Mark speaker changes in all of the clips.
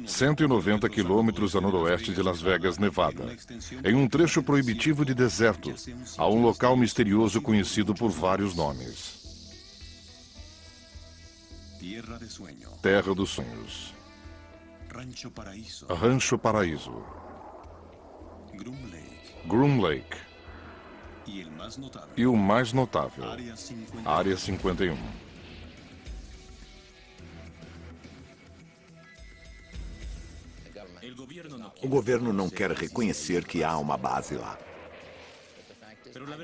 Speaker 1: 190 quilômetros a noroeste de Las Vegas, Nevada, em um trecho proibitivo de deserto, há um local misterioso conhecido por vários nomes. Terra dos Sonhos, Rancho Paraíso, Groom Lake e o mais notável, Área 51.
Speaker 2: O governo não quer reconhecer que há uma base lá.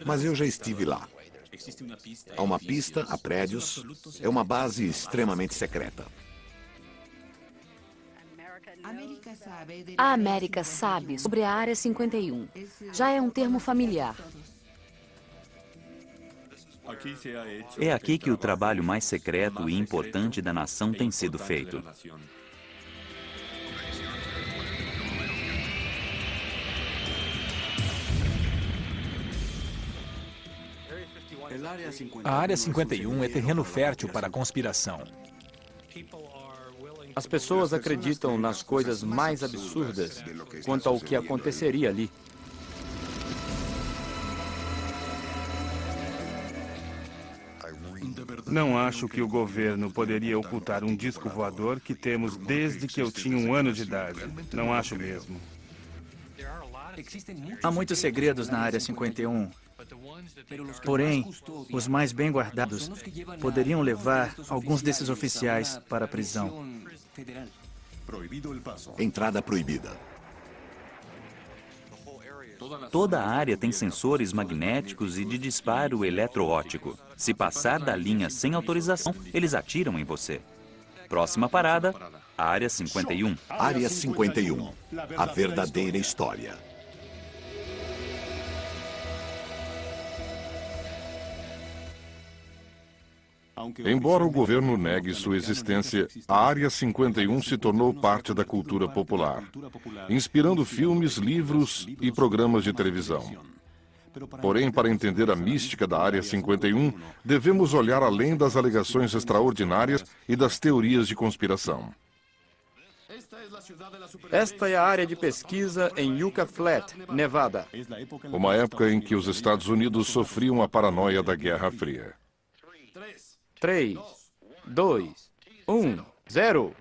Speaker 2: Mas eu já estive lá. Há uma pista, há prédios, é uma base extremamente secreta.
Speaker 3: A América sabe sobre a Área 51. Já é um termo familiar.
Speaker 4: É aqui que o trabalho mais secreto e importante da nação tem sido feito.
Speaker 5: A Área 51 é terreno fértil para a conspiração.
Speaker 6: As pessoas acreditam nas coisas mais absurdas quanto ao que aconteceria ali.
Speaker 7: Não acho que o governo poderia ocultar um disco voador que temos desde que eu tinha 1 ano de idade. Não acho mesmo.
Speaker 8: Há muitos segredos na Área 51. Porém, os mais bem guardados poderiam levar alguns desses oficiais para a prisão.
Speaker 2: Entrada proibida.
Speaker 4: Toda a área tem sensores magnéticos e de disparo eletroóptico. Se passar da linha sem autorização, eles atiram em você. Próxima parada, Área 51.
Speaker 2: Área 51. A verdadeira história.
Speaker 1: Embora o governo negue sua existência, a Área 51 se tornou parte da cultura popular, inspirando filmes, livros e programas de televisão. Porém, para entender a mística da Área 51, devemos olhar além das alegações extraordinárias e das teorias de conspiração.
Speaker 6: Esta é a área de pesquisa em Yucca Flat, Nevada.
Speaker 1: Uma época em que os Estados Unidos sofriam a paranoia da Guerra Fria.
Speaker 6: 3, 2, 1, 0.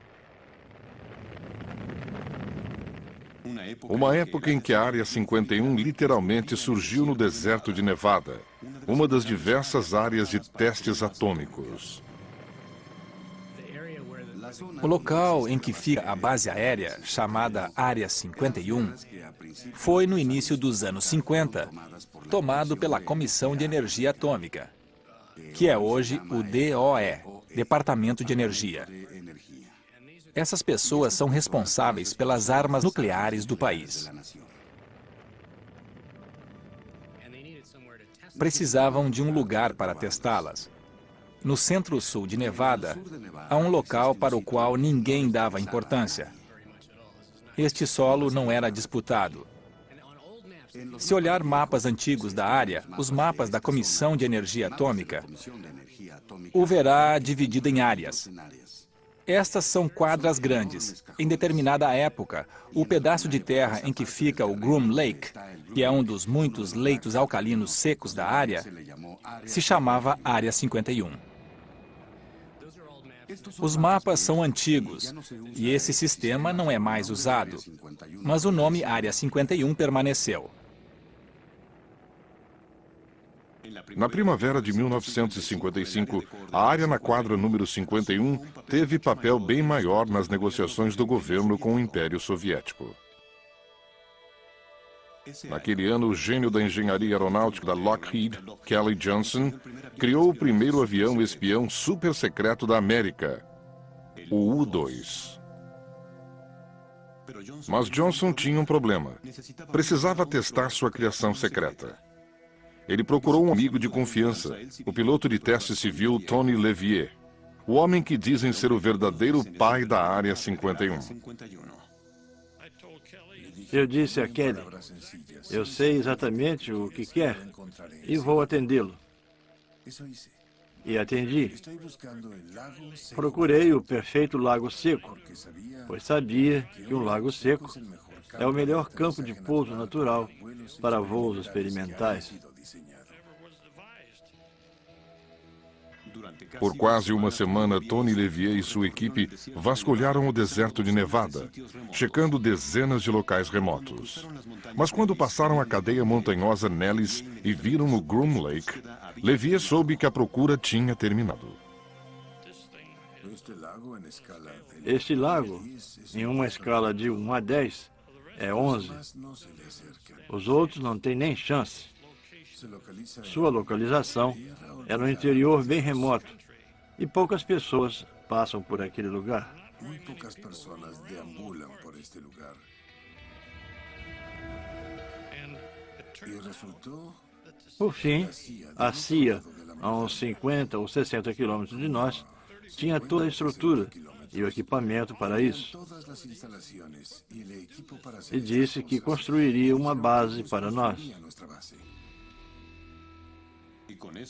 Speaker 1: Uma época em que a Área 51 literalmente surgiu no deserto de Nevada, uma das diversas áreas de testes atômicos.
Speaker 5: O local em que fica a base aérea, chamada Área 51, foi no início dos anos 50, tomado pela Comissão de Energia Atômica, que é hoje o DOE, Departamento de Energia. Essas pessoas são responsáveis pelas armas nucleares do país. Precisavam de um lugar para testá-las. No centro-sul de Nevada, há um local para o qual ninguém dava importância. Este solo não era disputado. Se olhar mapas antigos da área, os mapas da Comissão de Energia Atômica, o verá dividido em áreas. Estas são quadras grandes. Em determinada época, o pedaço de terra em que fica o Groom Lake, que é um dos muitos leitos alcalinos secos da área, se chamava Área 51. Os mapas são antigos e esse sistema não é mais usado, mas o nome Área 51 permaneceu.
Speaker 1: Na primavera de 1955, a área na quadra número 51 teve papel bem maior nas negociações do governo com o Império Soviético. Naquele ano, o gênio da engenharia aeronáutica da Lockheed, Kelly Johnson, criou o primeiro avião espião super secreto da América, o U-2. Mas Johnson tinha um problema. Precisava testar sua criação secreta. Ele procurou um amigo de confiança, o piloto de teste civil Tony Levier, o homem que dizem ser o verdadeiro pai da Área 51.
Speaker 9: Eu disse a Kelly, eu sei exatamente o que quer e vou atendê-lo. e atendi. Procurei o perfeito lago seco, pois sabia que um lago seco é o melhor campo de pouso natural para voos experimentais.
Speaker 1: Por quase uma semana, Tony Levier e sua equipe vasculharam o deserto de Nevada, checando dezenas de locais remotos. Mas quando passaram a cadeia montanhosa Nellis e viram o Groom Lake, Levier soube que a procura tinha terminado.
Speaker 9: Este lago, em uma escala de 1 a 10, é 11. Os outros não têm nem chance. Sua localização é no interior bem remoto e poucas pessoas passam por aquele lugar. Por fim, a CIA, a uns 50 ou 60 quilômetros de nós, tinha toda a estrutura e o equipamento para isso. E disse que construiria uma base para nós.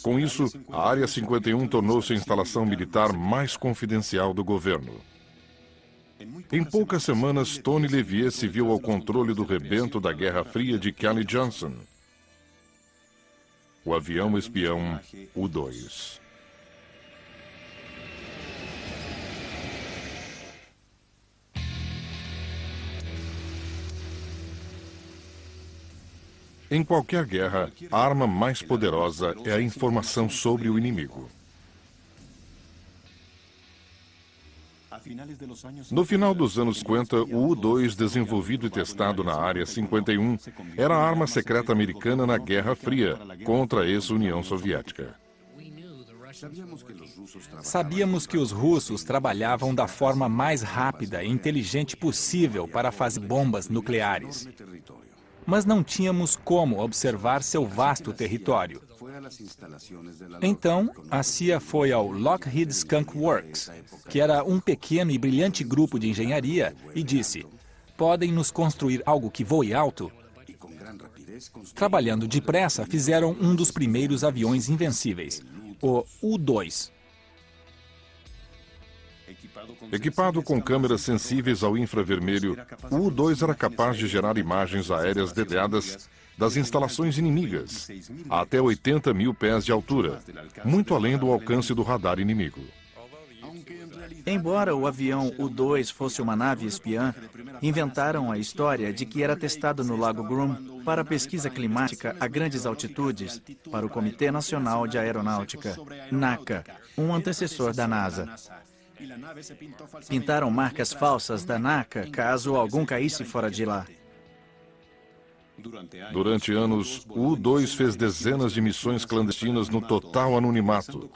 Speaker 1: Com isso, a Área 51 tornou-se a instalação militar mais confidencial do governo. Em poucas semanas, Tony Levier se viu ao controle do rebento da Guerra Fria de Kelly Johnson, o avião espião U-2. Em qualquer guerra, a arma mais poderosa é a informação sobre o inimigo. No final dos anos 50, o U-2, desenvolvido e testado na Área 51, era a arma secreta americana na Guerra Fria contra a ex-União Soviética.
Speaker 5: Sabíamos que os russos trabalhavam da forma mais rápida e inteligente possível para fazer bombas nucleares. Mas não tínhamos como observar seu vasto território. Então, a CIA foi ao Lockheed Skunk Works, que era um pequeno e brilhante grupo de engenharia, e disse: podem nos construir algo que voe alto? Trabalhando depressa, fizeram um dos primeiros aviões invencíveis, o U-2.
Speaker 1: Equipado com câmeras sensíveis ao infravermelho, o U-2 era capaz de gerar imagens aéreas detalhadas das instalações inimigas, a até 80 mil pés de altura, muito além do alcance do radar inimigo.
Speaker 8: Embora o avião U-2 fosse uma nave espiã, inventaram a história de que era testado no Lago Groom para pesquisa climática a grandes altitudes para o Comitê Nacional de Aeronáutica, NACA, um antecessor da NASA. Pintaram marcas falsas da NACA caso algum caísse fora de lá.
Speaker 1: Durante anos, o U-2 fez dezenas de missões clandestinas no total anonimato,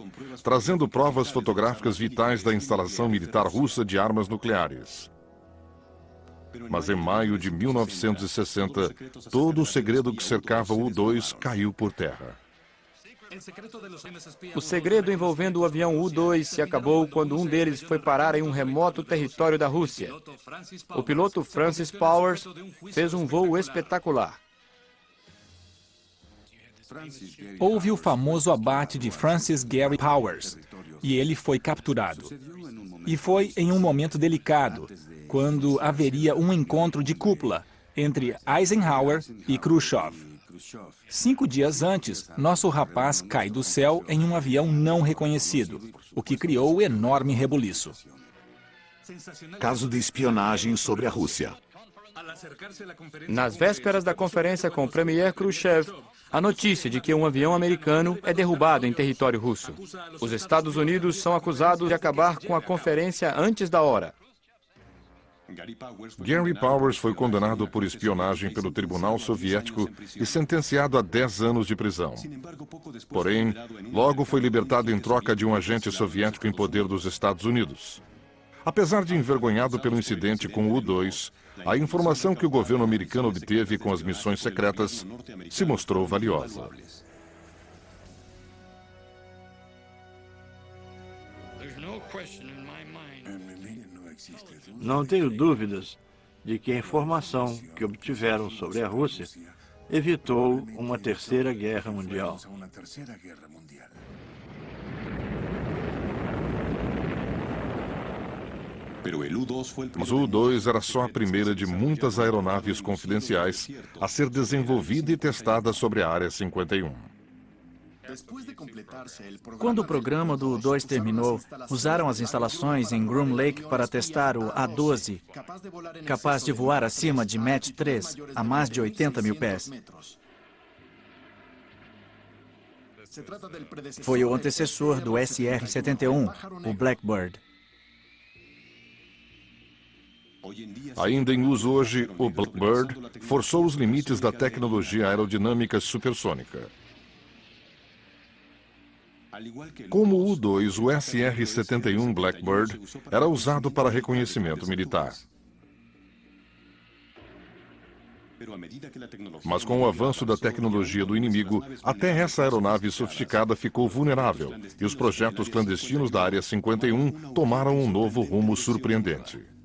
Speaker 1: trazendo provas fotográficas vitais da instalação militar russa de armas nucleares. Mas em maio de 1960, todo o segredo que cercava o U-2 caiu por terra.
Speaker 6: O segredo envolvendo o avião U-2 se acabou quando um deles foi parar em um remoto território da Rússia. O piloto Francis Powers fez um voo espetacular.
Speaker 5: Houve o famoso abate de Francis Gary Powers, e ele foi capturado. E foi em um momento delicado, quando haveria um encontro de cúpula entre Eisenhower e Khrushchev. 5 dias antes, nosso rapaz cai do céu em um avião não reconhecido, o que criou enorme rebuliço.
Speaker 2: Caso de espionagem sobre a Rússia.
Speaker 6: Nas vésperas da conferência com o premier Khrushchev, a notícia de que um avião americano é derrubado em território russo. Os Estados Unidos são acusados de acabar com a conferência antes da hora.
Speaker 1: Gary Powers foi condenado por espionagem pelo Tribunal Soviético e sentenciado a 10 anos de prisão. Porém, logo foi libertado em troca de um agente soviético em poder dos Estados Unidos. Apesar de envergonhado pelo incidente com o U-2, a informação que o governo americano obteve com as missões secretas se mostrou valiosa.
Speaker 9: Não tenho dúvidas de que a informação que obtiveram sobre a Rússia evitou uma terceira guerra mundial.
Speaker 1: Mas o U-2 era só a primeira de muitas aeronaves confidenciais a ser desenvolvida e testada sobre a Área 51.
Speaker 8: Quando o programa do U-2 terminou, usaram as instalações em Groom Lake para testar o A-12, capaz de voar acima de Mach 3 a mais de 80 mil pés. Foi o antecessor do SR-71, o Blackbird.
Speaker 1: Ainda em uso hoje, o Blackbird forçou os limites da tecnologia aerodinâmica supersônica. Como o U-2, o SR-71 Blackbird era usado para reconhecimento militar. Mas com o avanço da tecnologia do inimigo, até essa aeronave sofisticada ficou vulnerável e os projetos clandestinos da Área 51 tomaram um novo rumo surpreendente.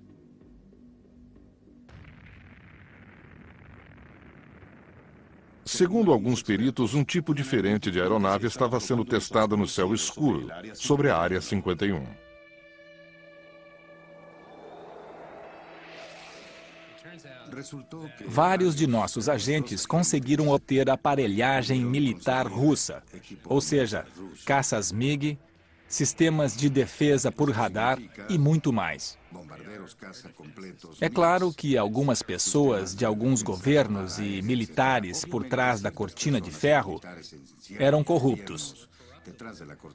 Speaker 1: Segundo alguns peritos, um tipo diferente de aeronave estava sendo testada no céu escuro, sobre a Área 51.
Speaker 5: Vários de nossos agentes conseguiram obter aparelhagem militar russa, ou seja, caças MiG, sistemas de defesa por radar e muito mais. É claro que algumas pessoas de alguns governos e militares por trás da cortina de ferro eram corruptos.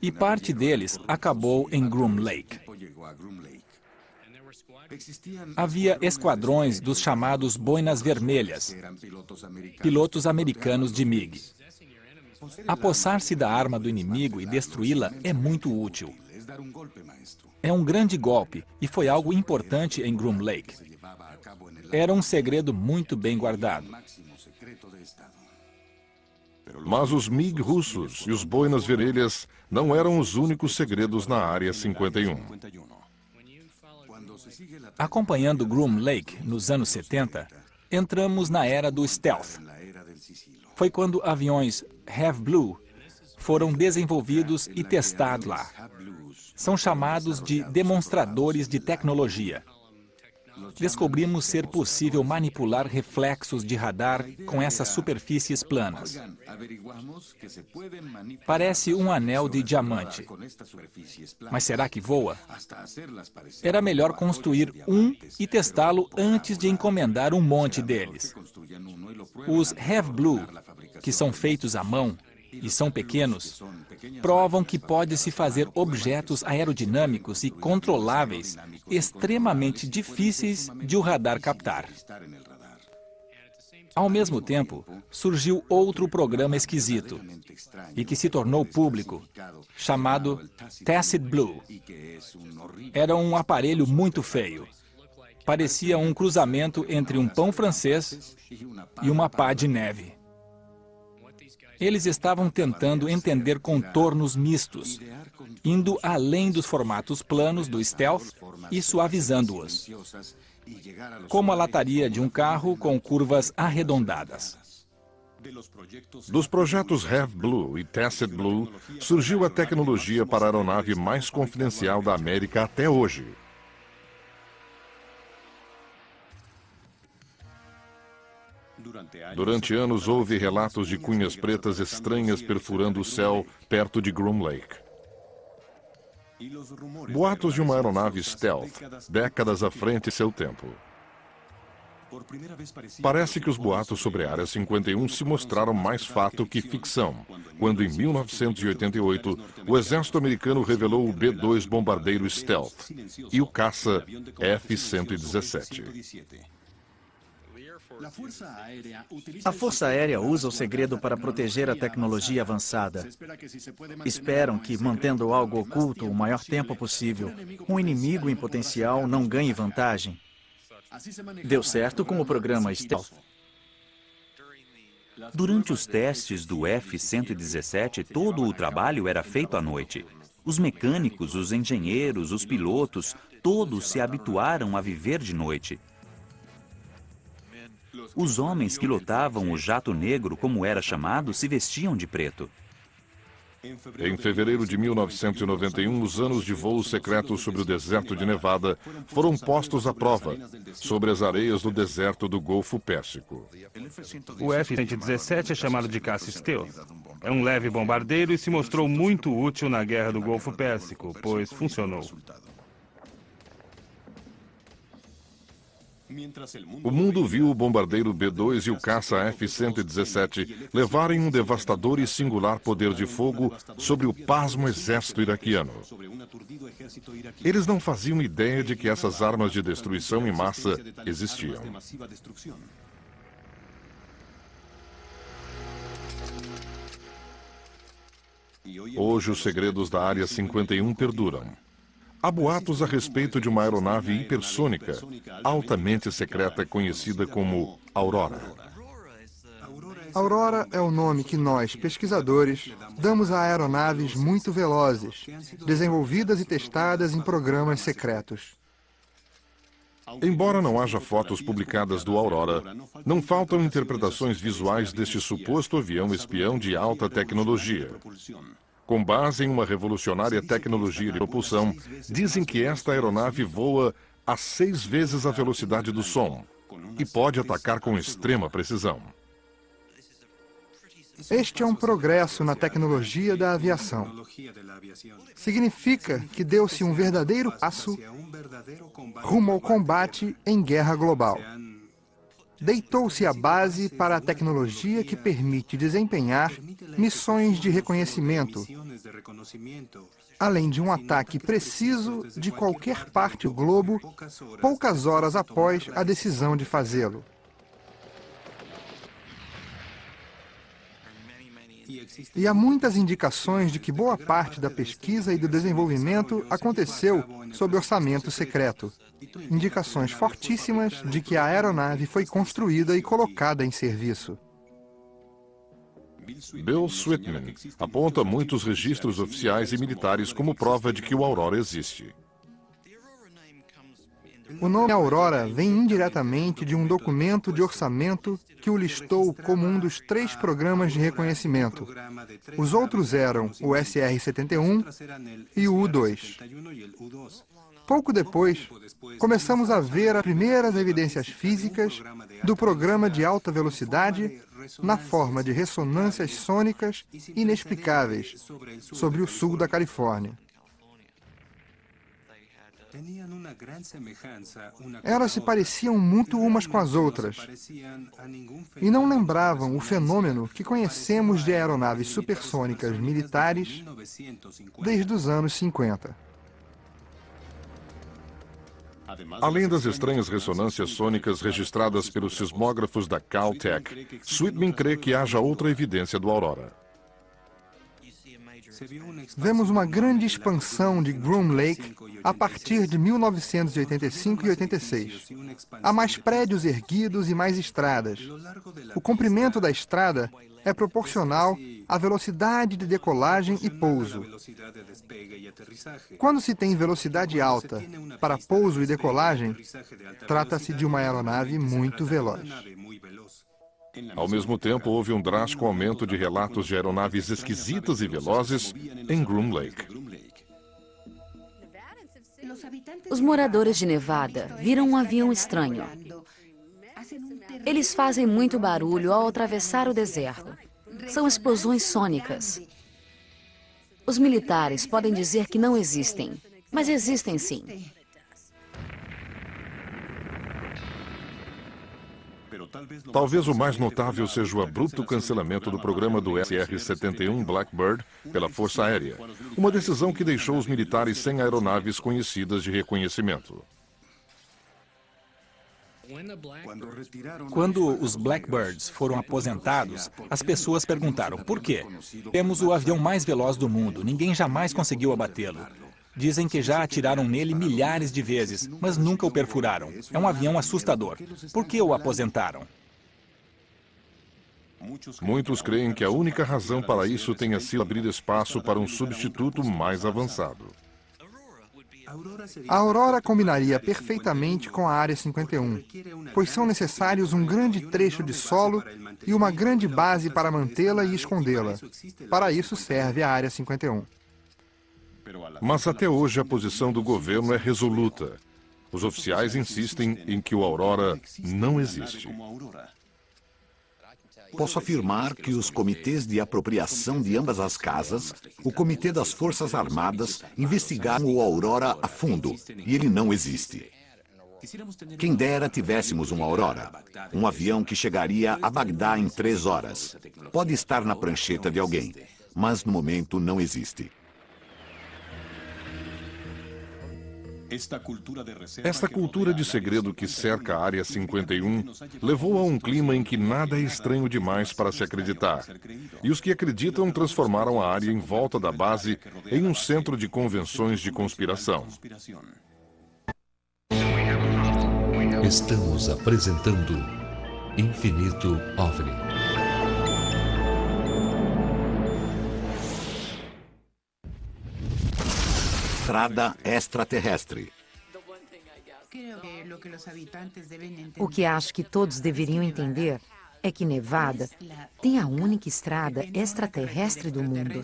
Speaker 5: E parte deles acabou em Groom Lake. Havia esquadrões dos chamados Boinas Vermelhas, pilotos americanos de MiG. Apossar-se da arma do inimigo e destruí-la é muito útil. É um grande golpe e foi algo importante em Groom Lake. Era um segredo muito bem guardado.
Speaker 1: Mas os MiG russos e os Boinas Vermelhas não eram os únicos segredos na Área 51.
Speaker 5: Acompanhando Groom Lake nos anos 70, entramos na era do stealth. Foi quando aviões Have Blue foram desenvolvidos e testados lá. São chamados de demonstradores de tecnologia. Descobrimos ser possível manipular reflexos de radar com essas superfícies planas. Parece um anel de diamante. Mas será que voa? Era melhor construir um e testá-lo antes de encomendar um monte deles. Os Have Blue, que são feitos à mão e são pequenos, provam que pode-se fazer objetos aerodinâmicos e controláveis extremamente difíceis de o radar captar. Ao mesmo tempo, surgiu outro programa esquisito e que se tornou público, chamado Tacit Blue. Era um aparelho muito feio. Parecia um cruzamento entre um pão francês e uma pá de neve. Eles estavam tentando entender contornos mistos, indo além dos formatos planos do stealth e suavizando-os, como a lataria de um carro com curvas arredondadas.
Speaker 1: Dos projetos Have Blue e Tacit Blue, surgiu a tecnologia para a aeronave mais confidencial da América até hoje. Durante anos, houve relatos de cunhas pretas estranhas perfurando o céu perto de Groom Lake. Boatos de uma aeronave stealth, décadas à frente de seu tempo. Parece que os boatos sobre a Área 51 se mostraram mais fato que ficção, quando em 1988 o exército americano revelou o B-2 bombardeiro stealth e o caça F-117.
Speaker 8: A Força Aérea usa o segredo para proteger a tecnologia avançada. Esperam que, mantendo algo oculto o maior tempo possível, um inimigo em potencial não ganhe vantagem. Deu certo com o programa Stealth.
Speaker 4: Durante os testes do F-117, todo o trabalho era feito à noite. Os mecânicos, os engenheiros, os pilotos, todos se habituaram a viver de noite. Os homens que lotavam o jato negro, como era chamado, se vestiam de preto.
Speaker 1: Em fevereiro de 1991, os anos de voo secreto sobre o deserto de Nevada foram postos à prova, sobre as areias do deserto do Golfo Pérsico.
Speaker 7: O F-117 é chamado de caça stealth. É um leve bombardeiro e se mostrou muito útil na Guerra do Golfo Pérsico, pois funcionou.
Speaker 1: O mundo viu o bombardeiro B-2 e o caça F-117 levarem um devastador e singular poder de fogo sobre o pasmo exército iraquiano. Eles não faziam ideia de que essas armas de destruição em massa existiam. Hoje, os segredos da Área 51 perduram. Há boatos a respeito de uma aeronave hipersônica, altamente secreta, conhecida como Aurora.
Speaker 10: Aurora é o nome que nós, pesquisadores, damos a aeronaves muito velozes, desenvolvidas e testadas em programas secretos.
Speaker 1: Embora não haja fotos publicadas do Aurora, não faltam interpretações visuais deste suposto avião espião de alta tecnologia. Com base em uma revolucionária tecnologia de propulsão, dizem que esta aeronave voa a 6 vezes a velocidade do som e pode atacar com extrema precisão.
Speaker 10: Este é um progresso na tecnologia da aviação. Significa que deu-se um verdadeiro passo rumo ao combate em guerra global. Deitou-se a base para a tecnologia que permite desempenhar missões de reconhecimento, além de um ataque preciso de qualquer parte do globo, poucas horas após a decisão de fazê-lo. E há muitas indicações de que boa parte da pesquisa e do desenvolvimento aconteceu sob orçamento secreto. Indicações fortíssimas de que a aeronave foi construída e colocada em serviço.
Speaker 1: Bill Sweetman aponta muitos registros oficiais e militares como prova de que o Aurora existe.
Speaker 10: O nome Aurora vem indiretamente de um documento de orçamento que o listou como um dos 3 programas de reconhecimento. Os outros eram o SR-71 e o U-2. Pouco depois, começamos a ver as primeiras evidências físicas do programa de alta velocidade na forma de ressonâncias sônicas inexplicáveis sobre o sul da Califórnia. Elas se pareciam muito umas com as outras e não lembravam o fenômeno que conhecemos de aeronaves supersônicas militares desde os anos 50.
Speaker 1: Além das estranhas ressonâncias sônicas registradas pelos sismógrafos da Caltech, Sweetman crê que haja outra evidência do Aurora.
Speaker 10: Vemos uma grande expansão de Groom Lake a partir de 1985 e 86. Há mais prédios erguidos e mais estradas. O comprimento da estrada é proporcional à velocidade de decolagem e pouso. Quando se tem velocidade alta para pouso e decolagem, trata-se de uma aeronave muito veloz.
Speaker 1: Ao mesmo tempo, houve um drástico aumento de relatos de aeronaves esquisitas e velozes em Groom Lake.
Speaker 3: Os moradores de Nevada viram um avião estranho. Eles fazem muito barulho ao atravessar o deserto. São explosões sônicas. Os militares podem dizer que não existem, mas existem sim.
Speaker 1: Talvez o mais notável seja o abrupto cancelamento do programa do SR-71 Blackbird pela Força Aérea, uma decisão que deixou os militares sem aeronaves conhecidas de reconhecimento.
Speaker 5: Quando os Blackbirds foram aposentados, as pessoas perguntaram por quê? Temos o avião mais veloz do mundo, ninguém jamais conseguiu abatê-lo. Dizem que já atiraram nele milhares de vezes, mas nunca o perfuraram. É um avião assustador. Por que o aposentaram?
Speaker 1: Muitos creem que a única razão para isso tenha sido abrir espaço para um substituto mais avançado.
Speaker 10: A aurora combinaria perfeitamente com a Área 51, pois são necessários um grande trecho de solo e uma grande base para mantê-la e escondê-la. Para isso serve a Área 51.
Speaker 1: Mas até hoje a posição do governo é resoluta. Os oficiais insistem em que o Aurora não existe.
Speaker 2: Posso afirmar que os comitês de apropriação de ambas as casas, o Comitê das Forças Armadas, investigaram o Aurora a fundo, e ele não existe. Quem dera tivéssemos um Aurora, um avião que chegaria a Bagdá em 3 horas. Pode estar na prancheta de alguém, mas no momento não existe.
Speaker 1: Esta cultura de segredo que cerca a Área 51 levou a um clima em que nada é estranho demais para se acreditar. E os que acreditam transformaram a área em volta da base em um centro de convenções de conspiração.
Speaker 11: Estamos apresentando Infinito OVNI.
Speaker 2: Estrada extraterrestre.
Speaker 12: O que acho que todos deveriam entender é que Nevada tem a única estrada extraterrestre do mundo.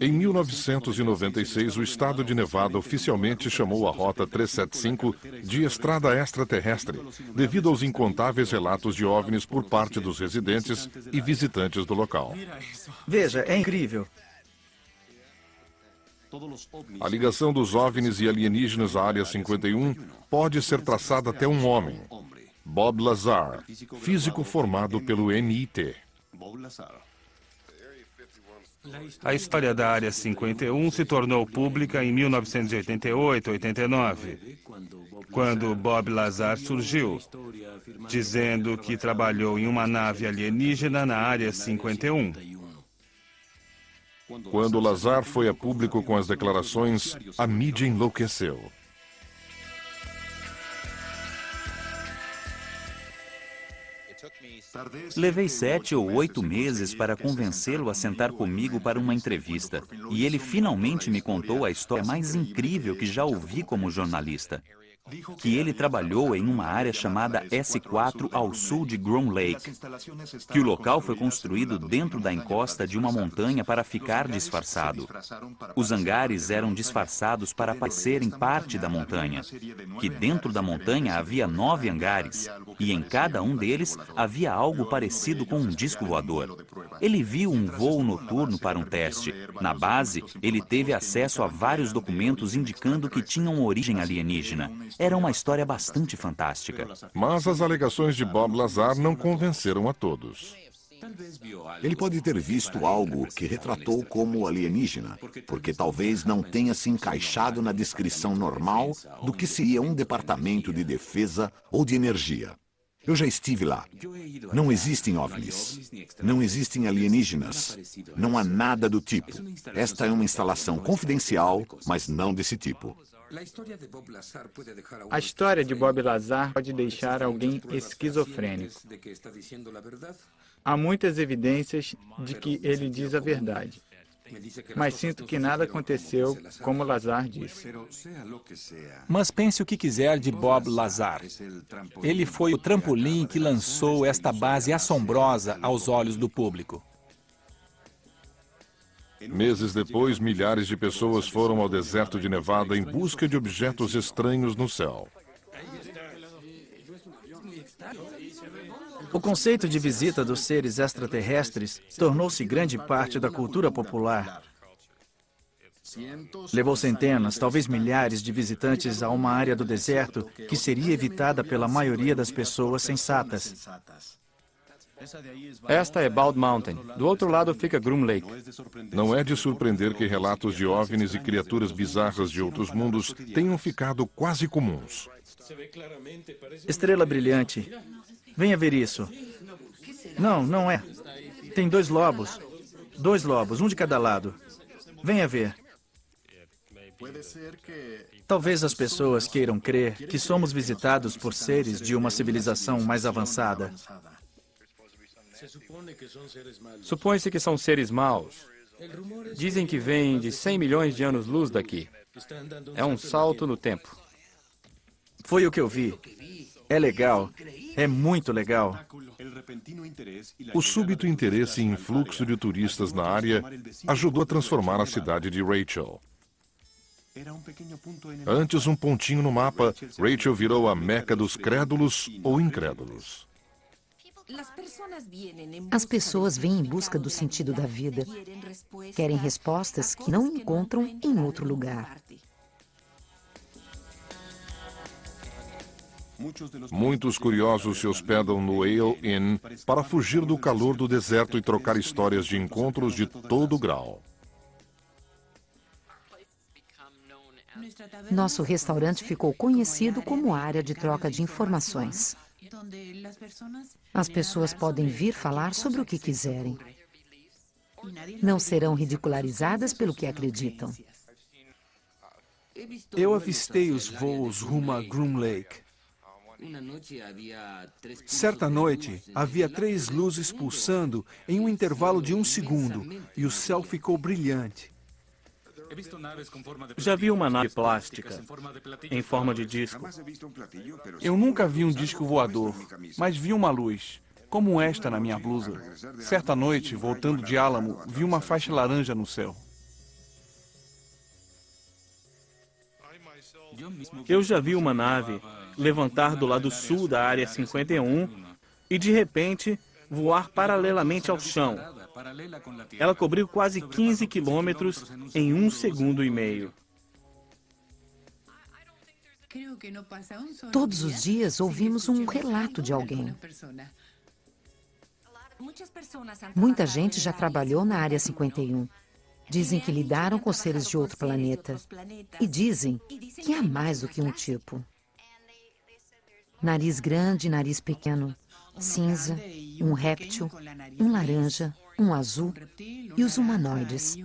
Speaker 1: Em 1996, o estado de Nevada oficialmente chamou a Rota 375 de Estrada Extraterrestre, devido aos incontáveis relatos de OVNIs por parte dos residentes e visitantes do local.
Speaker 8: Veja, é incrível.
Speaker 1: A ligação dos OVNIs e alienígenas à Área 51 pode ser traçada até um homem, Bob Lazar, físico formado pelo MIT.
Speaker 7: A história da Área 51 se tornou pública em 1988-89, quando Bob Lazar surgiu, dizendo que trabalhou em uma nave alienígena na Área 51.
Speaker 1: Quando Lazar foi a público com as declarações, a mídia enlouqueceu.
Speaker 4: Levei 7 ou 8 meses para convencê-lo a sentar comigo para uma entrevista. E ele finalmente me contou a história mais incrível que já ouvi como jornalista. Que ele trabalhou em uma área chamada S4 ao sul de Groom Lake. Que o local foi construído dentro da encosta de uma montanha para ficar disfarçado. Os hangares eram disfarçados para parecerem parte da montanha. Que dentro da montanha havia 9 hangares. E em cada um deles havia algo parecido com um disco voador. Ele viu um voo noturno para um teste. Na base, ele teve acesso a vários documentos indicando que tinham origem alienígena. Era uma história bastante fantástica.
Speaker 1: Mas as alegações de Bob Lazar não convenceram a todos.
Speaker 2: Ele pode ter visto algo que retratou como alienígena, porque talvez não tenha se encaixado na descrição normal do que seria um departamento de defesa ou de energia. Eu já estive lá. Não existem OVNIs. Não existem alienígenas. Não há nada do tipo. Esta é uma instalação confidencial, mas não desse tipo.
Speaker 6: A história de Bob Lazar pode deixar alguém esquizofrênico. Há muitas evidências de que ele diz a verdade. Mas sinto que nada aconteceu como Lazar disse.
Speaker 5: Mas pense o que quiser de Bob Lazar. Ele foi o trampolim que lançou esta base assombrosa aos olhos do público.
Speaker 1: Meses depois, milhares de pessoas foram ao deserto de Nevada em busca de objetos estranhos no céu.
Speaker 8: O conceito de visita dos seres extraterrestres tornou-se grande parte da cultura popular. Levou centenas, talvez milhares de visitantes a uma área do deserto que seria evitada pela maioria das pessoas sensatas.
Speaker 6: Esta é Bald Mountain. Do outro lado fica Groom Lake.
Speaker 1: Não é de surpreender que relatos de OVNIs e criaturas bizarras de outros mundos tenham ficado quase comuns.
Speaker 8: Estrela brilhante. Venha ver isso. Não, não é. Tem 2 lobos. 2 lobos, um de cada lado. Venha ver. Talvez as pessoas queiram crer que somos visitados por seres de uma civilização mais avançada.
Speaker 13: Supõe-se que são seres maus. Dizem que vêm de 100 milhões de anos-luz daqui. É um salto no tempo.
Speaker 8: Foi o que eu vi. É legal. É muito legal.
Speaker 1: O súbito interesse e influxo de turistas na área ajudou a transformar a cidade de Rachel. Antes um pontinho no mapa, Rachel virou a meca dos crédulos ou incrédulos.
Speaker 12: As pessoas vêm em busca do sentido da vida. Querem respostas que não encontram em outro lugar.
Speaker 1: Muitos curiosos se hospedam no Ale Inn para fugir do calor do deserto e trocar histórias de encontros de todo grau.
Speaker 12: Nosso restaurante ficou conhecido como área de troca de informações. As pessoas podem vir falar sobre o que quiserem. Não serão ridicularizadas pelo que acreditam.
Speaker 14: Eu avistei os voos rumo a Groom Lake. Certa noite, havia 3 luzes pulsando em um intervalo de 1 segundo e o céu ficou brilhante.
Speaker 13: Já vi uma nave plástica em forma de disco.
Speaker 14: Eu nunca vi um disco voador, mas vi uma luz, como esta na minha blusa. Certa noite, voltando de Álamo, vi uma faixa laranja no céu.
Speaker 13: Eu já vi uma nave levantar do lado sul da área 51 e, de repente, voar paralelamente ao chão. Ela cobriu quase 15 quilômetros em 1 segundo e meio.
Speaker 12: Todos os dias ouvimos um relato de alguém. Muita gente já trabalhou na área 51. Dizem que lidaram com seres de outro planeta. E dizem que há mais do que um tipo. Nariz grande, nariz pequeno, cinza, um réptil, um laranja, um azul e os humanoides.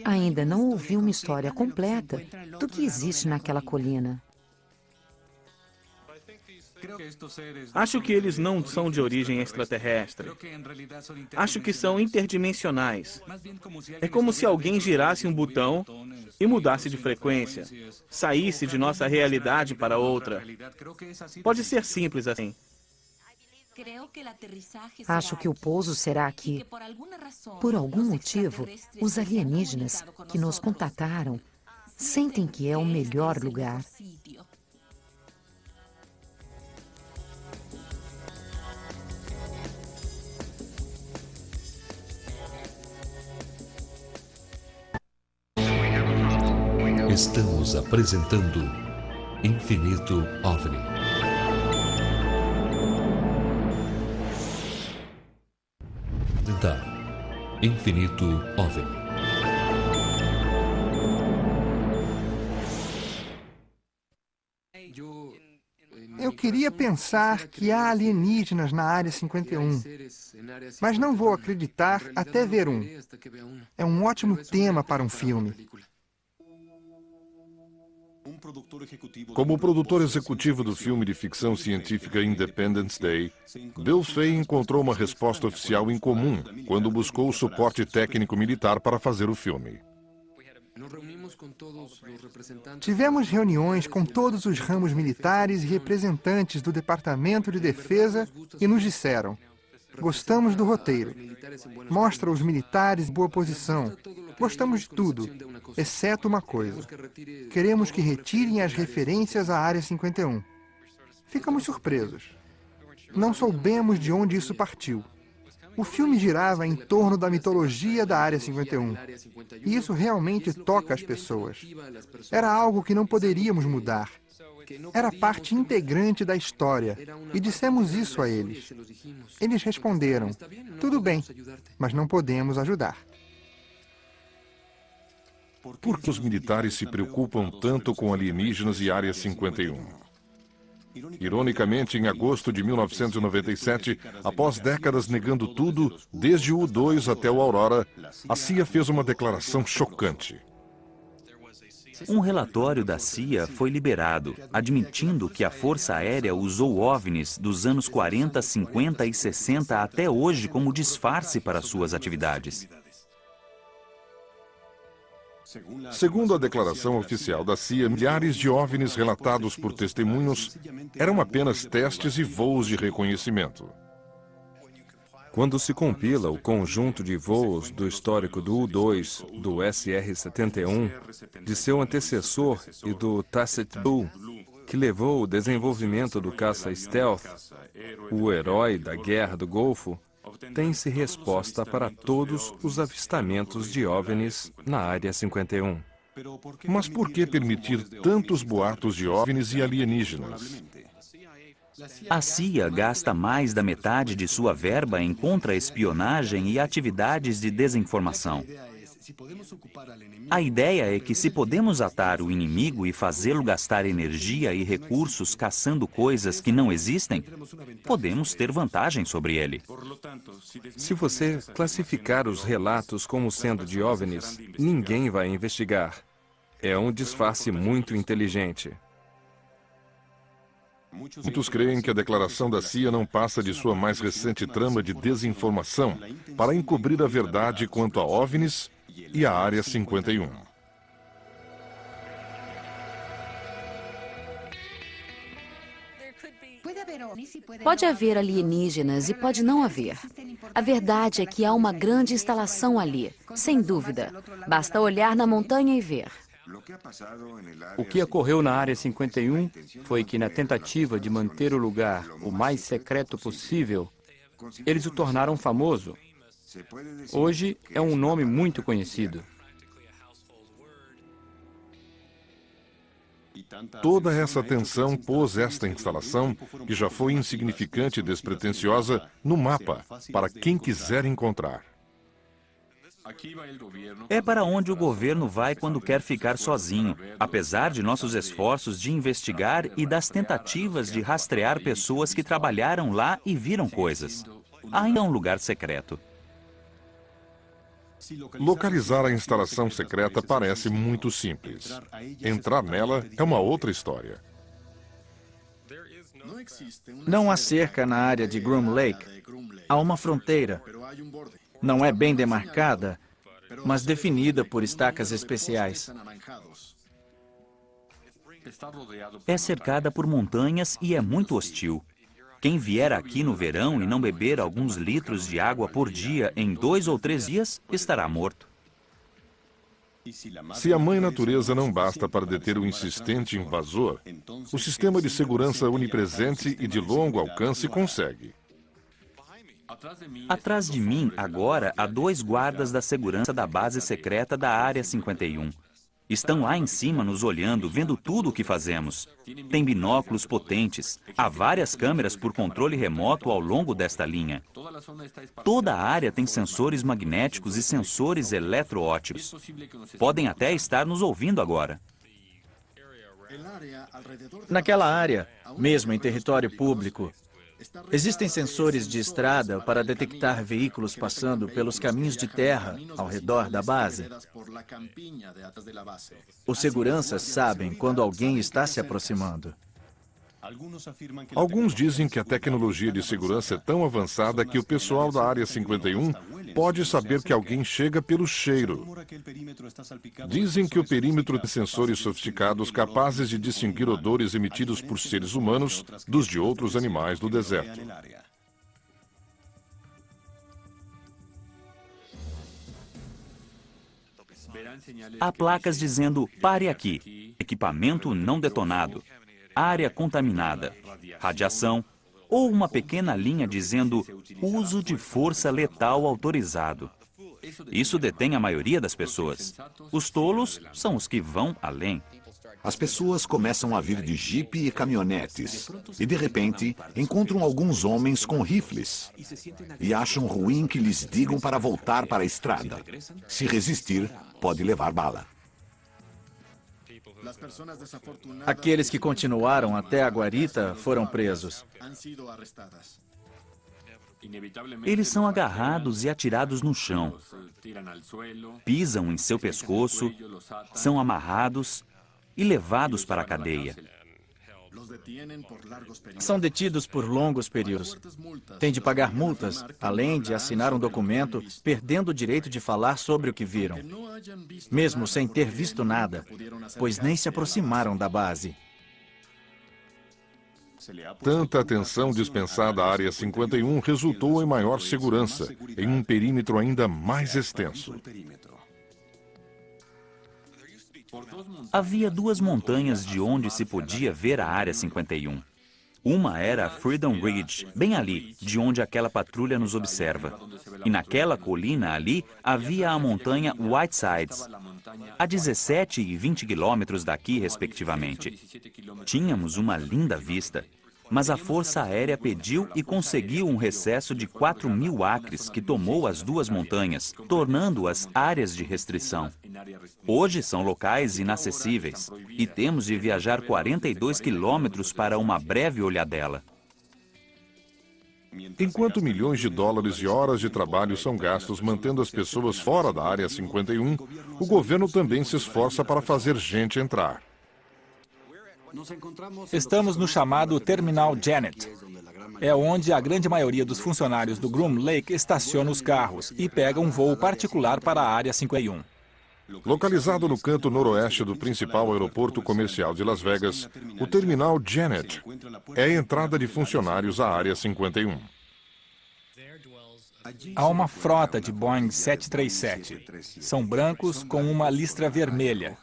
Speaker 12: Ainda não ouvi uma história completa do que existe naquela colina.
Speaker 13: Acho que eles não são de origem extraterrestre. Acho que são interdimensionais. É como se alguém girasse um botão e mudasse de frequência, saísse de nossa realidade para outra. Pode ser simples assim.
Speaker 12: Acho que o pouso será aqui. Por algum motivo, os alienígenas que nos contataram sentem que é o melhor lugar.
Speaker 11: Estamos apresentando Infinito OVNI. Infinito OVNI.
Speaker 10: Eu queria pensar que há alienígenas na área 51, mas não vou acreditar até ver um. É um ótimo tema para um filme.
Speaker 1: Como produtor executivo do filme de ficção científica Independence Day, Bill Fay encontrou uma resposta oficial incomum quando buscou o suporte técnico militar para fazer o filme.
Speaker 10: Tivemos reuniões com todos os ramos militares e representantes do Departamento de Defesa e nos disseram: gostamos do roteiro. Mostra os militares em boa posição. Gostamos de tudo, exceto uma coisa. Queremos que retirem as referências à Área 51. Ficamos surpresos. Não soubemos de onde isso partiu. O filme girava em torno da mitologia da Área 51. E isso realmente toca as pessoas. Era algo que não poderíamos mudar. Era parte integrante da história, e dissemos isso a eles. Eles responderam: tudo bem, mas não podemos ajudar.
Speaker 1: Por que os militares se preocupam tanto com alienígenas e Área 51? Ironicamente, em agosto de 1997, após décadas negando tudo, desde o U-2 até o Aurora, a CIA fez uma declaração chocante.
Speaker 4: Um relatório da CIA foi liberado, admitindo que a Força Aérea usou OVNIs dos anos 40, 50 e 60 até hoje como disfarce para suas atividades.
Speaker 1: Segundo a declaração oficial da CIA, milhares de OVNIs relatados por testemunhos eram apenas testes e voos de reconhecimento.
Speaker 15: Quando se compila o conjunto de voos do histórico do U-2, do SR-71, de seu antecessor e do Tacit Blue, que levou o desenvolvimento do caça stealth, o herói da Guerra do Golfo, tem-se resposta para todos os avistamentos de OVNIs na Área 51.
Speaker 1: Mas por que permitir tantos boatos de OVNIs e alienígenas?
Speaker 4: A CIA gasta mais da metade de sua verba em contra-espionagem e atividades de desinformação. A ideia é que se podemos atar o inimigo e fazê-lo gastar energia e recursos caçando coisas que não existem, podemos ter vantagem sobre ele.
Speaker 15: Se você classificar os relatos como sendo de OVNIs, ninguém vai investigar. É um disfarce muito inteligente.
Speaker 1: Muitos creem que a declaração da CIA não passa de sua mais recente trama de desinformação para encobrir a verdade quanto a OVNIs e a Área 51.
Speaker 3: Pode haver alienígenas e pode não haver. A verdade é que há uma grande instalação ali, sem dúvida. Basta olhar na montanha e ver.
Speaker 16: O que ocorreu na Área 51 foi que, na tentativa de manter o lugar o mais secreto possível, eles o tornaram famoso. Hoje é um nome muito conhecido.
Speaker 1: Toda essa tensão pôs esta instalação, que já foi insignificante e despretensiosa, no mapa, para quem quiser encontrar.
Speaker 4: É para onde o governo vai quando quer ficar sozinho, apesar de nossos esforços de investigar e das tentativas de rastrear pessoas que trabalharam lá e viram coisas. Ainda é um lugar secreto.
Speaker 1: Localizar a instalação secreta parece muito simples. Entrar nela é uma outra história.
Speaker 8: Não há cerca na área de Groom Lake. Há uma fronteira. Não é bem demarcada, mas definida por estacas especiais.
Speaker 4: É cercada por montanhas e é muito hostil. Quem vier aqui no verão e não beber alguns litros de água por dia em 2 ou 3 dias, estará morto.
Speaker 1: Se a mãe natureza não basta para deter o insistente invasor, o sistema de segurança onipresente e de longo alcance consegue.
Speaker 4: Atrás de mim, agora, há 2 guardas da segurança da base secreta da Área 51. Estão lá em cima nos olhando, vendo tudo o que fazemos. Tem binóculos potentes. Há várias câmeras por controle remoto ao longo desta linha. Toda a área tem sensores magnéticos e sensores eletroóticos. Podem até estar nos ouvindo agora.
Speaker 8: Naquela área, mesmo em território público, existem sensores de estrada para detectar veículos passando pelos caminhos de terra ao redor da base. Os seguranças sabem quando alguém está se aproximando.
Speaker 1: Alguns dizem que a tecnologia de segurança é tão avançada que o pessoal da Área 51 pode saber que alguém chega pelo cheiro. Dizem que o perímetro tem sensores sofisticados capazes de distinguir odores emitidos por seres humanos dos de outros animais do deserto.
Speaker 4: Há placas dizendo "pare aqui", equipamento não detonado, área contaminada, radiação, ou uma pequena linha dizendo uso de força letal autorizado. Isso detém a maioria das pessoas. Os tolos são os que vão além.
Speaker 2: As pessoas começam a vir de jipe e caminhonetes e, de repente, encontram alguns homens com rifles e acham ruim que lhes digam para voltar para a estrada. Se resistir, pode levar bala.
Speaker 8: Aqueles que continuaram até a guarita foram presos.
Speaker 4: Eles são agarrados e atirados no chão. Pisam em seu pescoço, são amarrados e levados para a cadeia.
Speaker 8: São detidos por longos períodos. Têm de pagar multas, além de assinar um documento, perdendo o direito de falar sobre o que viram. Mesmo sem ter visto nada, pois nem se aproximaram da base.
Speaker 1: Tanta atenção dispensada à Área 51 resultou em maior segurança, em um perímetro ainda mais extenso.
Speaker 4: Havia duas montanhas de onde se podia ver a Área 51. Uma era a Freedom Ridge, bem ali, de onde aquela patrulha nos observa. E naquela colina ali havia a montanha Whitesides, a 17 e 20 quilômetros daqui, respectivamente. Tínhamos uma linda vista, mas a Força Aérea pediu e conseguiu um recesso de 4.000 acres que tomou as duas montanhas, tornando-as áreas de restrição. Hoje são locais inacessíveis e temos de viajar 42 quilômetros para uma breve olhadela.
Speaker 1: Enquanto milhões de dólares e horas de trabalho são gastos mantendo as pessoas fora da Área 51, o governo também se esforça para fazer gente entrar.
Speaker 5: Estamos no chamado Terminal Janet. É onde a grande maioria dos funcionários do Groom Lake estaciona os carros e pega um voo particular para a Área 51.
Speaker 1: Localizado no canto noroeste do principal aeroporto comercial de Las Vegas, o Terminal Janet é a entrada de funcionários à Área 51.
Speaker 5: Há uma frota de Boeing 737. São brancos com uma listra vermelha.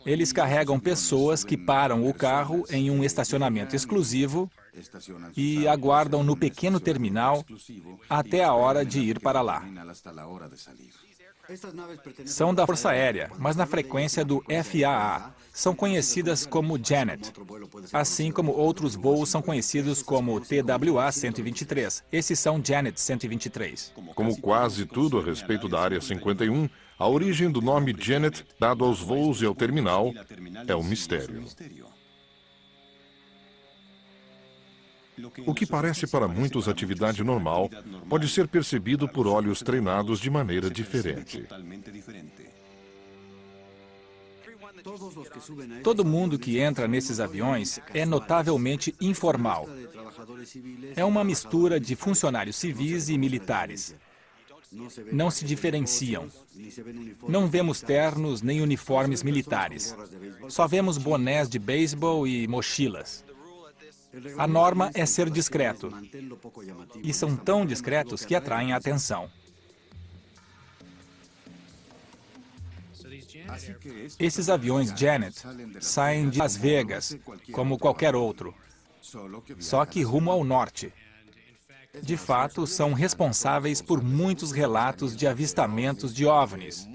Speaker 5: Eles carregam pessoas que param o carro em um estacionamento exclusivo e aguardam no pequeno terminal até a hora de ir para lá. São da Força Aérea, mas na frequência do FAA. São conhecidas como Janet, assim como outros voos são conhecidos como TWA 123. Esses são Janet 123.
Speaker 1: Como quase tudo a respeito da Área 51, a origem do nome Janet, dado aos voos e ao terminal, é um mistério. O que parece para muitos atividade normal, pode ser percebido por olhos treinados de maneira diferente.
Speaker 5: Todo mundo que entra nesses aviões é notavelmente informal. É uma mistura de funcionários civis e militares. Não se diferenciam. Não vemos ternos nem uniformes militares. Só vemos bonés de beisebol e mochilas. A norma é ser discreto. E são tão discretos que atraem a atenção. Esses aviões Janet saem de Las Vegas, como qualquer outro, só que rumo ao norte. De fato, são responsáveis por muitos relatos de avistamentos de OVNIs,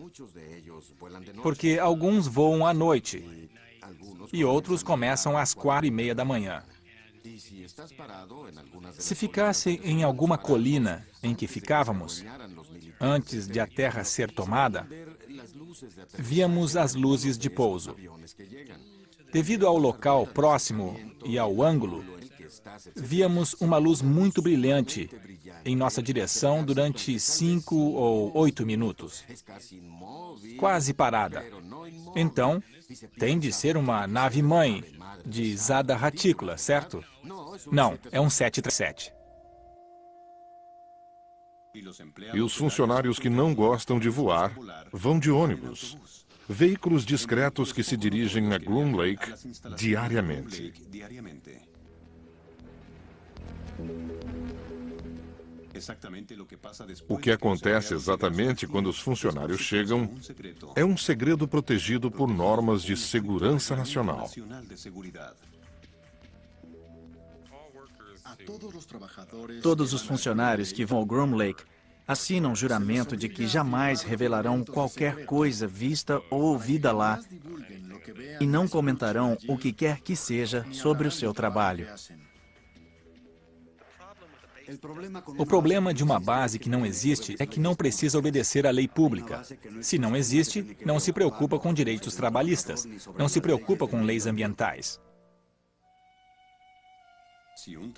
Speaker 5: porque alguns voam à noite e outros começam às 4:30 da manhã. Se ficasse em alguma colina em que ficávamos, antes de a terra ser tomada, víamos as luzes de pouso. Devido ao local próximo e ao ângulo, víamos uma luz muito brilhante em nossa direção durante 5 ou 8 minutos. Quase parada. Então, tem de ser uma nave-mãe de Zada Reticula, certo? Não, é um 737.
Speaker 1: E os funcionários que não gostam de voar vão de ônibus. Veículos discretos que se dirigem a Groom Lake diariamente. O que acontece exatamente quando os funcionários chegam é um segredo protegido por normas de segurança nacional.
Speaker 8: Todos os funcionários que vão ao Groom Lake assinam juramento de que jamais revelarão qualquer coisa vista ou ouvida lá e não comentarão o que quer que seja sobre o seu trabalho.
Speaker 5: O problema de uma base que não existe é que não precisa obedecer à lei pública. Se não existe, não se preocupa com direitos trabalhistas, não se preocupa com leis ambientais.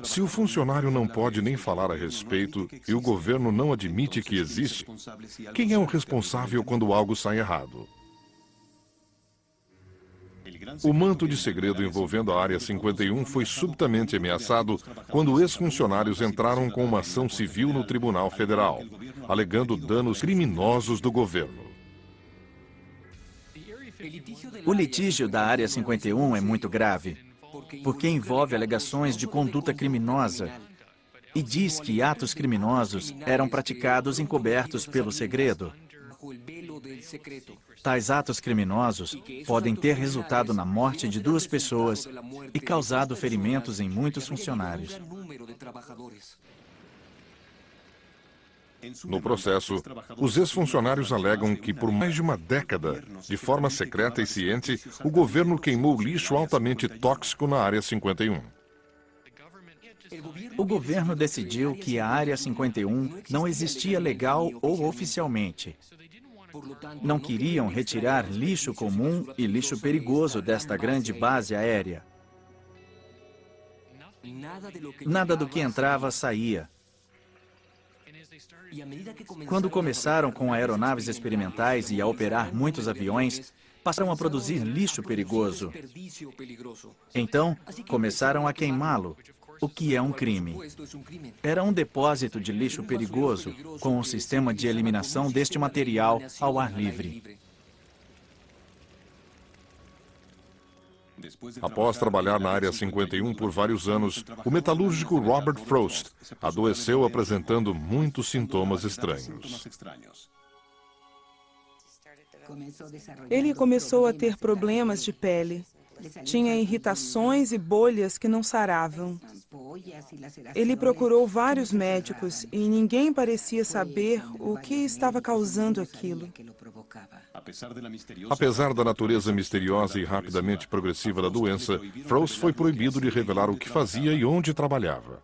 Speaker 1: Se o funcionário não pode nem falar a respeito e o governo não admite que existe, quem é o responsável quando algo sai errado? O manto de segredo envolvendo a Área 51 foi subitamente ameaçado quando ex-funcionários entraram com uma ação civil no Tribunal Federal, alegando danos criminosos do governo.
Speaker 8: O litígio da Área 51 é muito grave, porque envolve alegações de conduta criminosa e diz que atos criminosos eram praticados encobertos pelo segredo. Tais atos criminosos podem ter resultado na morte de 2 pessoas e causado ferimentos em muitos funcionários.
Speaker 1: No processo, os ex-funcionários alegam que por mais de uma década, de forma secreta e ciente, o governo queimou lixo altamente tóxico na Área 51.
Speaker 8: O governo decidiu que a Área 51 não existia legal ou oficialmente. Não queriam retirar lixo comum e lixo perigoso desta grande base aérea. Nada do que entrava saía. Quando começaram com aeronaves experimentais e a operar muitos aviões, passaram a produzir lixo perigoso. Então, começaram a queimá-lo, o que é um crime. Era um depósito de lixo perigoso, com um sistema de eliminação deste material ao ar livre.
Speaker 1: Após trabalhar na Área 51 por vários anos, o metalúrgico Robert Frost adoeceu apresentando muitos sintomas estranhos.
Speaker 17: Ele começou a ter problemas de pele. Tinha irritações e bolhas que não saravam. Ele procurou vários médicos e ninguém parecia saber o que estava causando aquilo.
Speaker 1: Apesar da natureza misteriosa e rapidamente progressiva da doença, Frost foi proibido de revelar o que fazia e onde trabalhava.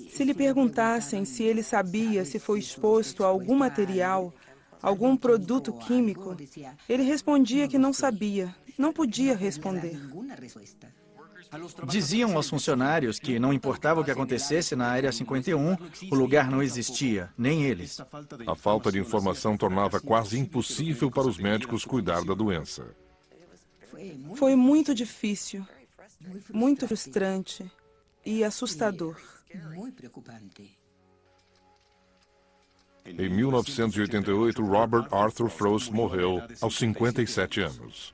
Speaker 17: Se lhe perguntassem se ele sabia se foi exposto a algum material, algum produto químico, ele respondia que não sabia, não podia responder.
Speaker 8: Diziam aos funcionários que não importava o que acontecesse na Área 51, o lugar não existia, nem eles.
Speaker 1: A falta de informação tornava quase impossível para os médicos cuidar da doença.
Speaker 17: Foi muito difícil, muito frustrante e assustador.
Speaker 1: Em 1988, Robert Arthur Frost morreu aos 57 anos.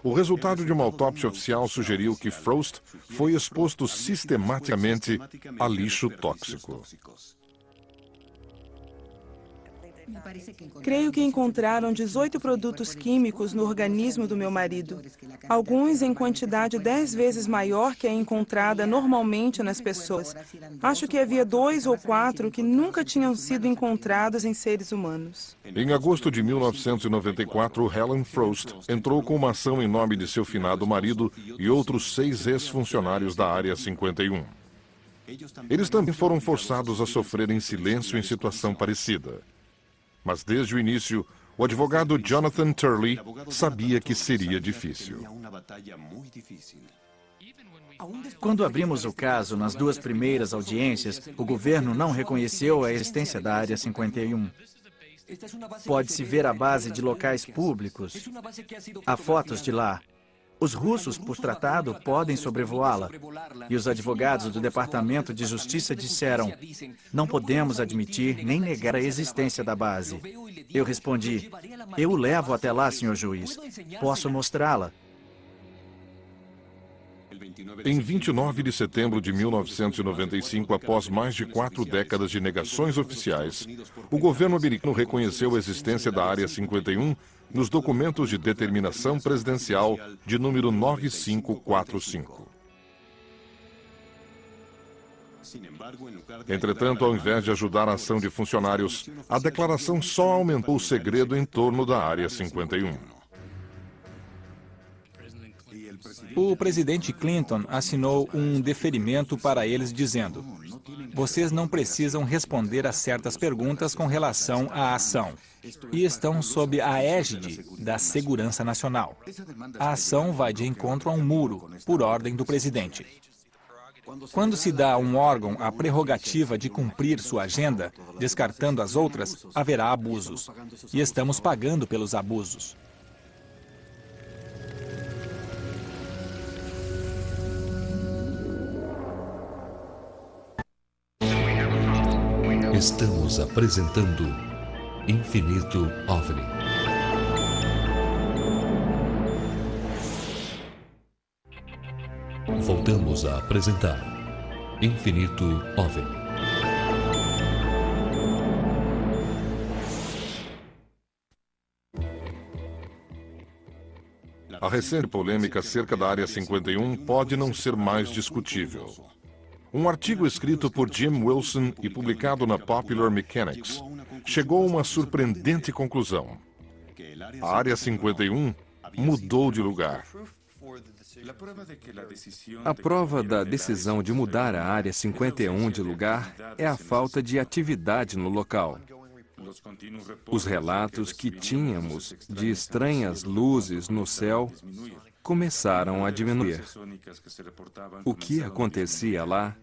Speaker 1: O resultado de uma autópsia oficial sugeriu que Frost foi exposto sistematicamente a lixo tóxico.
Speaker 17: Creio que encontraram 18 produtos químicos no organismo do meu marido, alguns em quantidade 10 vezes maior que a encontrada normalmente nas pessoas. Acho que havia 2 ou 4 que nunca tinham sido encontrados em seres humanos.
Speaker 1: Em agosto de 1994, Helen Frost entrou com uma ação em nome de seu finado marido e outros 6 ex-funcionários da Área 51. Eles também foram forçados a sofrer em silêncio em situação parecida. Mas desde o início, o advogado Jonathan Turley sabia que seria difícil.
Speaker 8: Quando abrimos o caso nas 2 primeiras audiências, o governo não reconheceu a existência da Área 51. Pode-se ver a base de locais públicos. Há fotos de lá. Os russos, por tratado, podem sobrevoá-la. E os advogados do Departamento de Justiça disseram: não podemos admitir nem negar a existência da base. Eu respondi: eu o levo até lá, senhor juiz. Posso mostrá-la.
Speaker 1: Em 29 de setembro de 1995, após mais de 4 décadas de negações oficiais, o governo americano reconheceu a existência da Área 51 nos documentos de determinação presidencial de número 9545. Entretanto, ao invés de ajudar a ação de funcionários, a declaração só aumentou o segredo em torno da Área 51.
Speaker 5: O presidente Clinton assinou um deferimento para eles dizendo: vocês não precisam responder a certas perguntas com relação à ação e estão sob a égide da Segurança Nacional. A ação vai de encontro a um muro, por ordem do presidente. Quando se dá a um órgão a prerrogativa de cumprir sua agenda, descartando as outras, haverá abusos. E estamos pagando pelos abusos.
Speaker 11: Estamos apresentando Infinito OVNI. Voltamos a apresentar Infinito OVNI.
Speaker 1: A recente polêmica acerca da Área 51 pode não ser mais discutível. Um artigo escrito por Jim Wilson e publicado na Popular Mechanics chegou a uma surpreendente conclusão. A Área 51 mudou de lugar.
Speaker 15: A prova da decisão de mudar a Área 51 de lugar é a falta de atividade no local. Os relatos que tínhamos de estranhas luzes no céu começaram a diminuir. O que acontecia lá,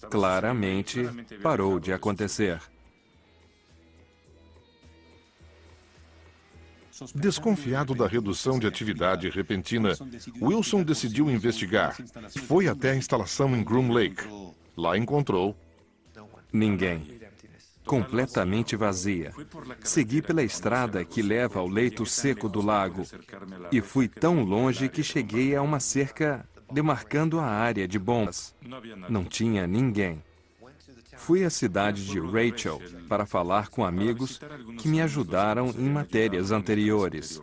Speaker 15: claramente, parou de acontecer.
Speaker 1: Desconfiado da redução de atividade repentina, Wilson decidiu investigar. Foi até a instalação em Groom Lake. Lá encontrou
Speaker 15: ninguém. Completamente vazia. Segui pela estrada que leva ao leito seco do lago e fui tão longe que cheguei a uma cerca demarcando a área de bombas. Não tinha ninguém. Fui à cidade de Rachel para falar com amigos que me ajudaram em matérias anteriores.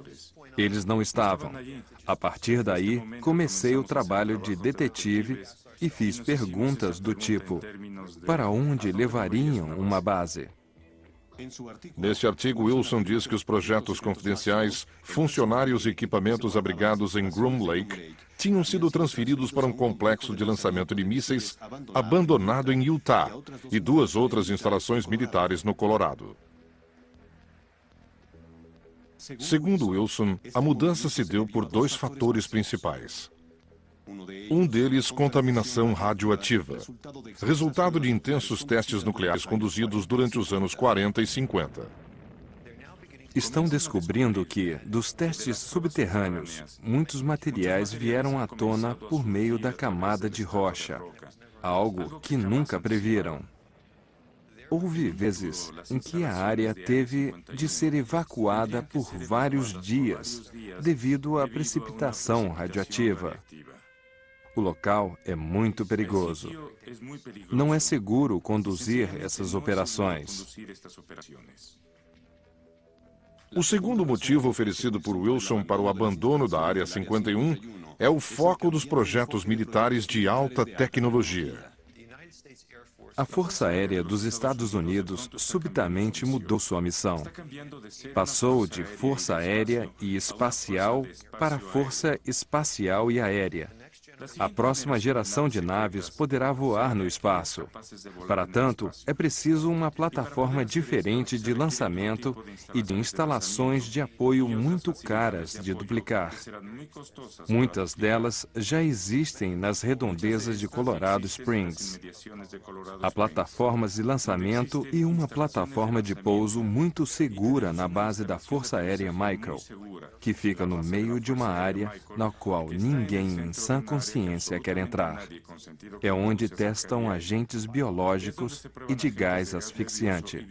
Speaker 15: Eles não estavam. A partir daí, comecei o trabalho de detetive e fiz perguntas do tipo: para onde levariam uma base?
Speaker 1: Neste artigo, Wilson diz que os projetos confidenciais, funcionários e equipamentos abrigados em Groom Lake tinham sido transferidos para um complexo de lançamento de mísseis abandonado em Utah e 2 outras instalações militares no Colorado. Segundo Wilson, a mudança se deu por 2 fatores principais. Um deles, contaminação radioativa, resultado de intensos testes nucleares conduzidos durante os anos 40 e 50.
Speaker 15: Estão descobrindo que, dos testes subterrâneos, muitos materiais vieram à tona por meio da camada de rocha, algo que nunca previram. Houve vezes em que a área teve de ser evacuada por vários dias devido à precipitação radioativa. O local é muito perigoso. Não é seguro conduzir essas operações.
Speaker 1: O segundo motivo oferecido por Wilson para o abandono da Área 51 é o foco dos projetos militares de alta tecnologia.
Speaker 15: A Força Aérea dos Estados Unidos subitamente mudou sua missão. Passou de Força Aérea e Espacial para Força Espacial e Aérea. A próxima geração de naves poderá voar no espaço. Para tanto, é preciso uma plataforma diferente de lançamento e de instalações de apoio muito caras de duplicar. Muitas delas já existem nas redondezas de Colorado Springs. Há plataformas de lançamento e uma plataforma de pouso muito segura na base da Força Aérea Michael, que fica no meio de uma área na qual ninguém em sã consciência quer entrar. É onde testam agentes biológicos e de gás asfixiante.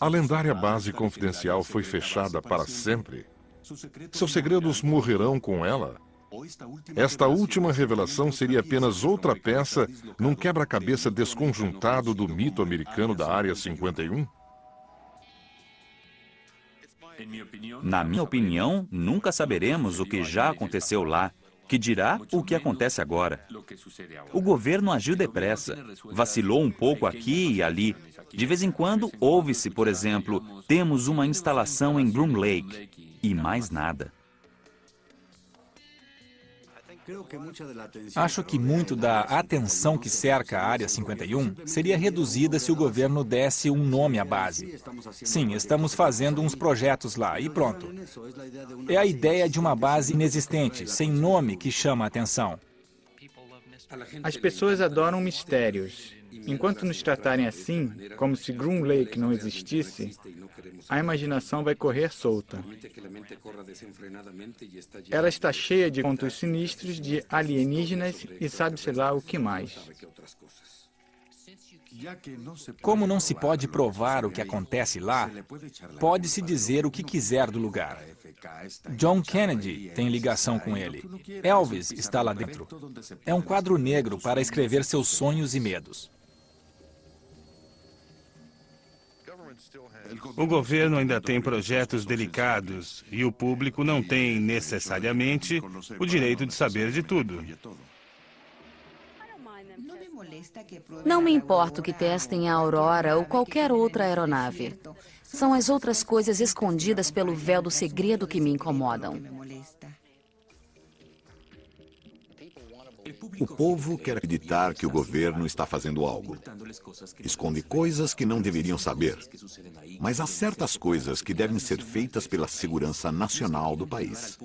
Speaker 1: A lendária base confidencial foi fechada para sempre. Seus segredos morrerão com ela? Esta última revelação seria apenas outra peça num quebra-cabeça desconjuntado do mito americano da Área 51?
Speaker 4: Na minha opinião, nunca saberemos o que já aconteceu lá, que dirá o que acontece agora. O governo agiu depressa, vacilou um pouco aqui e ali. De vez em quando, ouve-se, por exemplo, temos uma instalação em Groom Lake, e mais nada.
Speaker 5: Acho que muito da atenção que cerca a Área 51 seria reduzida se o governo desse um nome à base. Sim, estamos fazendo uns projetos lá e pronto. É a ideia de uma base inexistente, sem nome, que chama a atenção.
Speaker 6: As pessoas adoram mistérios. Enquanto nos tratarem assim, como se Groom Lake não existisse, a imaginação vai correr solta. Ela está cheia de contos sinistros de alienígenas e sabe-se lá o que mais.
Speaker 5: Como não se pode provar o que acontece lá, pode-se dizer o que quiser do lugar. John Kennedy tem ligação com ele. Elvis está lá dentro. É um quadro negro para escrever seus sonhos e medos.
Speaker 7: O governo ainda tem projetos delicados e o público não tem, necessariamente, o direito de saber de tudo.
Speaker 3: Não me importa que testem a Aurora ou qualquer outra aeronave. São as outras coisas escondidas pelo véu do segredo que me incomodam.
Speaker 2: O povo quer acreditar que o governo está fazendo algo. Esconde coisas que não deveriam saber. Mas há certas coisas que devem ser feitas pela segurança nacional do país.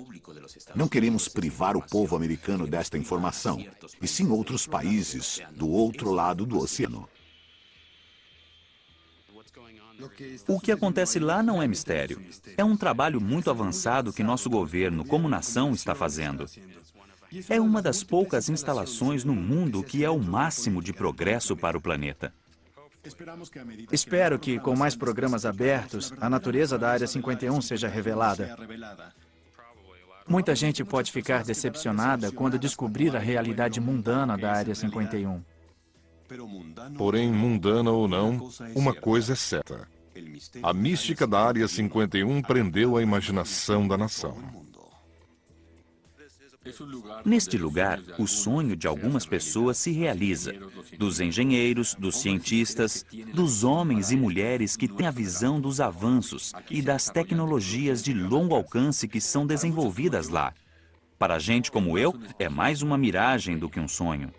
Speaker 2: Não queremos privar o povo americano desta informação, e sim outros países do outro lado do oceano.
Speaker 4: O que acontece lá não é mistério. É um trabalho muito avançado que nosso governo, como nação, está fazendo. É uma das poucas instalações no mundo que é o máximo de progresso para o planeta.
Speaker 8: Espero que, com mais programas abertos, a natureza da Área 51 seja revelada. Muita gente pode ficar decepcionada quando descobrir a realidade mundana da Área 51.
Speaker 1: Porém, mundana ou não, uma coisa é certa. A mística da Área 51 prendeu a imaginação da nação.
Speaker 4: Neste lugar, o sonho de algumas pessoas se realiza. Dos engenheiros, dos cientistas, dos homens e mulheres que têm a visão dos avanços e das tecnologias de longo alcance que são desenvolvidas lá. Para gente como eu, é mais uma miragem do que um sonho.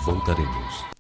Speaker 11: Voltaremos.